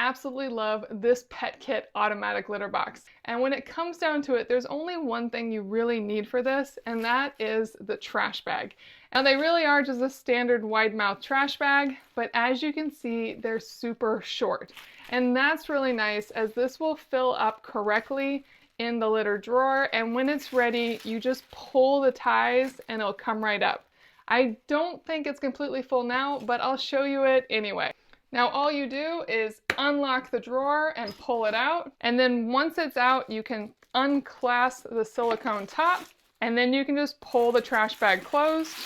absolutely love this PETKIT automatic litter box. And when it comes down to it, there's only one thing you really need for this, and that is the trash bag. And they really are just a standard wide mouth trash bag, but as you can see, they're super short. And that's really nice, as this will fill up correctly in the litter drawer, and when it's ready, you just pull the ties and it'll come right up. I don't think it's completely full now, but I'll show you it anyway. Now all you do is unlock the drawer and pull it out, and then once it's out, you can unclasp the silicone top, and then you can just pull the trash bag closed.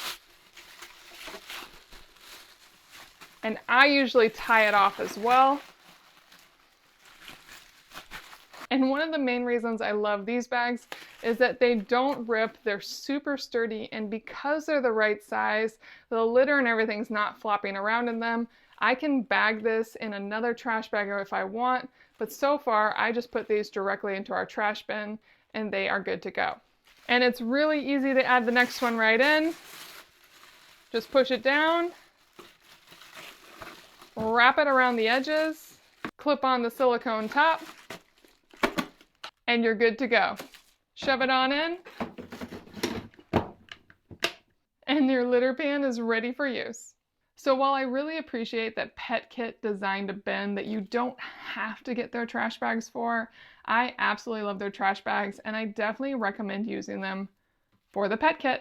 And I usually tie it off as well. And one of the main reasons I love these bags is that they don't rip, they're super sturdy, and because they're the right size, the litter and everything's not flopping around in them. I can bag this in another trash bag if I want, but so far I just put these directly into our trash bin and they are good to go. And it's really easy to add the next one right in. Just push it down, wrap it around the edges, clip on the silicone top, and you're good to go. Shove it on in, and your litter pan is ready for use. So while I really appreciate that PETKIT designed a bin that you don't have to get their trash bags for, I absolutely love their trash bags, and I definitely recommend using them for the PETKIT.